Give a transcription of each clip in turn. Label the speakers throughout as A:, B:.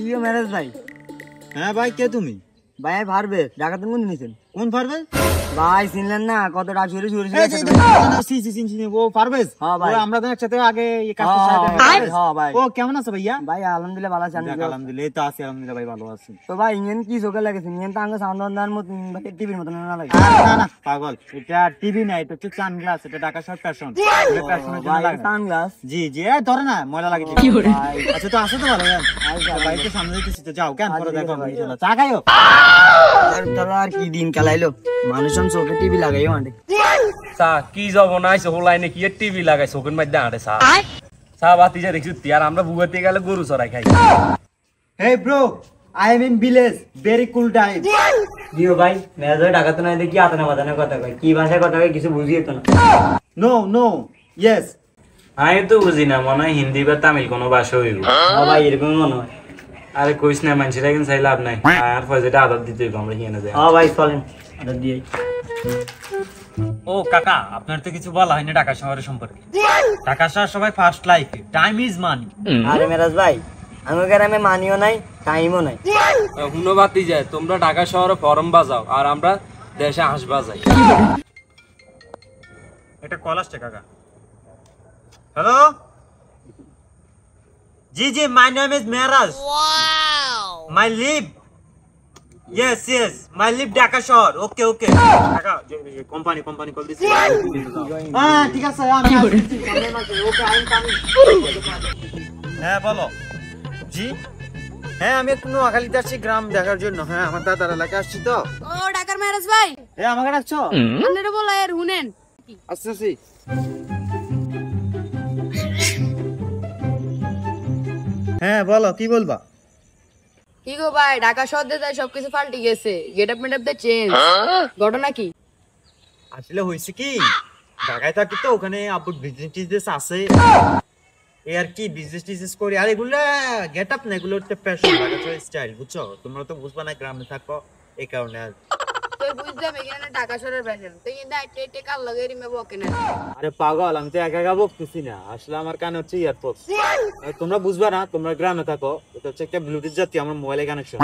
A: ইয়ে ম্যারেজ ভাই।
B: হ্যাঁ ভাই, কে তুমি?
A: ভাই পারবে ঢাকা তুমি কোন নিছেন?
B: কোন পারবে?
A: ভাই চিনলেন না? কত টাকা চুরি চুরি
B: ও পারবেজ?
A: হ্যাঁ ভাই,
B: আমরা তো একসাথে আগে
A: ভাই।
B: ও কেমন আছে ভাইয়া?
A: ভাই আলহামদুলিল্লাহ ভালো আছি।
B: আলহামদুলিল্লাহ, এই তো আছি আলহামদুলিল্লাহ ভাই, ভালো আছি।
A: তো ভাই ইঞ্জিন কি চোখে লাগেছে? ইঞ্জিন তো আগে সাউন্ড মত টিভির মতন না লাগে।
B: না না পাগল, এটা টিভি না, এটা হচ্ছে সানগ্লাস। এটা ঢাকা শহর ফ্যাশন, ফ্যাশনের জন্য লাগে
A: সানগ্লাস।
B: জি জি, ধরে না ময়লা লাগে। আচ্ছা তো আসো তো ভালো ভাই, একটু সামনে দিতেছি তো, যাও কেন করে দেখো চা খাইও।
A: আর কি দিন কালাইলো মানুষ চোখে টিভি লাগাইও আন্টি।
C: চা কি যাব নাইছে হোলাইনে কি টিভি লাগাইছে ওখান মধ্যে আড়ে চা চা বাতি যা দেখছি আর আমরা বুয়াতে গেলে গরু চড়াই খাই।
B: Hey bro, I am in village, very cool time.
A: দিও ভাই মেজাজ ঢাকা তো নাই দেখি আতনা বাতানা কথা কয়, কি ভাষায় কথা কয় কিছু বুঝিয়ে তো না।
B: No, yes.
C: আমি তো বুঝি না, মনে হয় হিন্দি বা তামিল কোনো ভাষা হইব।
A: ভাই এরকম মনে হয়।
C: আরে কইস না, মানুষেরা কিন্তু চাই লাভ নাই, আর ফয়জাটা আদর দিতে হইব, আমরা হিয়ানে যাই।
A: ভাই চলেন আদর দিয়ে।
B: ও কাকা, আপনার তো কিছু বলা হয়নি ঢাকা শহরের সম্পর্কে। ঢাকা শহর সবাই ফার্স্ট লাইফে, টাইম ইজ মানি।
A: আরে মেরাজ ভাই, আমার গ্রামে মানিও নাই টাইমও নাই।
C: হুনো বাতি যায়, তোমরা ঢাকা শহরে ফরম বাজাও আর আমরা দেশে হাঁস বাজাই।
B: এটা কল আসছে কাকা। হ্যালো জি জি, my name is Meraj. My live yes my live Dhaka শহর। ওকে কাকা, কোম্পানি কল দিছে। হ্যাঁ ঠিক আছে, আমি আসছি। Okay I am coming. হ্যাঁ বলো। জি হ্যাঁ, আমি একটু নোয়াখালীতে আসছি গ্রাম দেখার জন্য। হ্যাঁ, আমার দাদার এলাকায় আসছি তো।
D: ও ঢাকার মেরাজ ভাই,
B: আমাকে ডাকছো?
D: আপনারা বলা এর শুনেন।
B: আসছি। হ্যাঁ বলো, কি বলবা?
D: কি গো ভাই, ঢাকা শহরে যাই সবকিছু পাল্টে গেছে, গেটআপ মেটআপ দে চেঞ্জ। ঘটনা কি?
B: আসলে হয়েছে কি, ঢাকায় থাকি তো, ওখানে আব্বুর বিজনেস আছে, এই আর কি বিজনেস করি। আর এগুলো গেট আপ না, এগুলো হচ্ছে ফ্যাশন, ঢাকা স্টাইল, বুঝছো? তোমরা তো বুঝবা না, গ্রামে থাকো, এই কারণে। আর
D: তুই বুঝলাম এখানে ঢাকা শহরের ফ্যাশন, তুই কিন্তু আইতে কাল লাগে রিমে বকে না।
B: আরে পাগল, আমি তো একা বকতেছি না, আসলে আমার কানে হচ্ছে ইয়ারপোর্ট। তোমরা বুঝবা না, তোমরা গ্রামে থাকো। এটা হচ্ছে একটা ব্লুটুথ জাতীয় আমার মোবাইলে কানেকশন।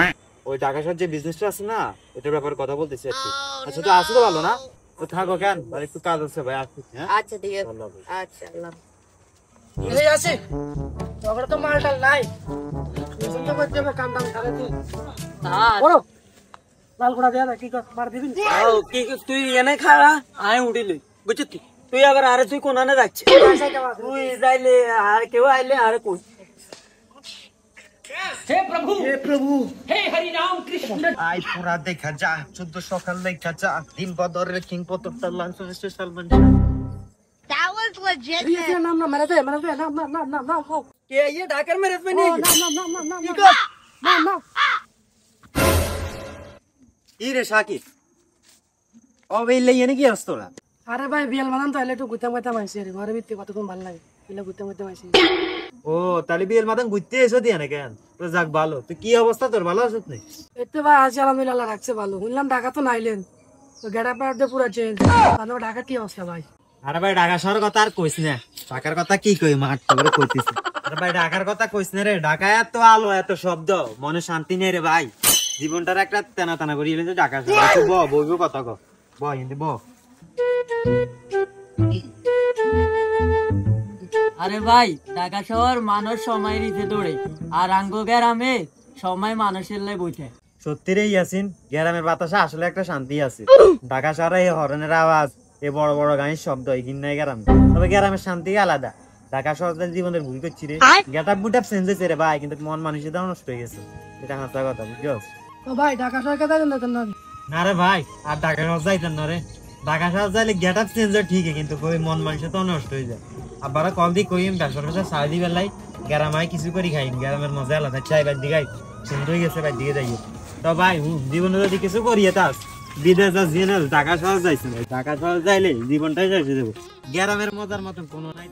B: ওই ঢাকা শহর যে বিজনেসটা আছে না, এটার ব্যাপারে কথা বলতেছি আর কি। আচ্ছা তো আসো তো ভালো না, তো থাকো কেন, আর একটু কাজ আছে ভাই, আসছি। হ্যাঁ
D: আচ্ছা ঠিক আছে, আচ্ছা আল্লাহ।
E: এই আছে তোরা তো মালটাল নাই, তুমি তো করতে হবে কাম দাম করে তুই। বড় লাল কোড়া দেয়া কি কর মার দিবি?
A: কি তুই এনে খারা আয় উঠিলি বুঝছিস? তুই আবার আরে তুই কোনানে যাচ্ছিস? তুই যাইলে আর কেউ আইলে আরে কই।
E: हे प्रभु हे हरि राम कृष्ण।
B: আই পুরা দেখা যা, 14 সকাল দেখা যা, দিন বদরের কিং পতরটা lunch Salman.
D: That was legit.
E: ये नाम ना मेरे दे नाम
A: কে ये ঢাকার মেরেজ में
E: नाम
A: नहीं
E: नाम
A: কি কর?
E: नाम
B: ই রে শাকিব, ও বেইলে এনে কি আসতো না?
E: আরে ভাই বিয়াল বানান তো এলে একটু গুতাম মাইছি রে, ঘরে ভিতরে কতক্ষণ ভালো লাগে, এলে গুতাম মাইছি।
B: ও তাহলে বিয়ের মাথান ঘুরতে এসো দিয়ে না কেন? তো যাক ভালো। তুই কি অবস্থা, তোর ভালো আছিস না?
E: এতে ভাই আজ আলহামদুলিল্লাহ রাখছে ভালো। শুনলাম ঢাকা তো নাইলেন, তো গেটআপ মেটআপ পুরো চেঞ্জ। তাহলে ঢাকা কি অবস্থা ভাই?
B: আরে ভাই ঢাকা শহরের কথা আর কইস না, ঢাকার কথা কি কই, মাঠ করে কইতেছি। আরে ভাই ঢাকার কথা কইস না রে, ঢাকায় এত আলো এত শব্দ, মনে শান্তি নেই রে ভাই। জীবনটার একটা টানা করি এলে ঢাকা শহর। বইব কথা কো, বই হিন্দি ব।
A: আরে ভাই ঢাকা শহর মানুষ সময় নিতে দৌড়ে, আর আঙ্গো গ্রামে সময় মানুষের লাই বইতে।
B: সত্যি রে ইয়াসিন, গ্রামের বাতাসে আসলে একটা শান্তি আছে। ঢাকা শহরে এই হর্নের আওয়াজ, এই বড় বড় গাড়ির শব্দ, এই ঘিন্নাই গ্রামে। তবে গ্রামের শান্তি আলাদা। ঢাকা শহরের জীবনের ভুল করছি রে, গেটআপ বুটআপ চেঞ্জ হয়েছে রে ভাই, কিন্তু মন মানুষের দাও নষ্ট হয়ে গেছে। এটা হাসা কথা, বুঝছো?
E: তো ভাই ঢাকা সরকার যাবেন না?
B: না রে ভাই, আর ঢাকা শহর যাইতেন না রে। ঢাকা শহর যাইলে গেটআপ চেঞ্জ হয় ঠিকই, কিন্তু কই মন মানুষের তো নষ্ট হয়ে যায়। আবার কল দি কইম ব্যবসার ব্যবসা সারাদি বেলাই গ্রামায় কিছু করি খাই, গ্রামের মজা আলাদা। চাই বাদ দিকে সুন্দর হয়ে গেছে, বাদ দিকে যাই। তো ভাই জীবনে যদি কিছু করিয়ে তাস বিদেশ ঢাকা শহর যাইছে না, ঢাকা শহর যাইলে জীবনটাই শেষ হয়ে যাবো। গ্রামের মজার মতন কোনো নাই।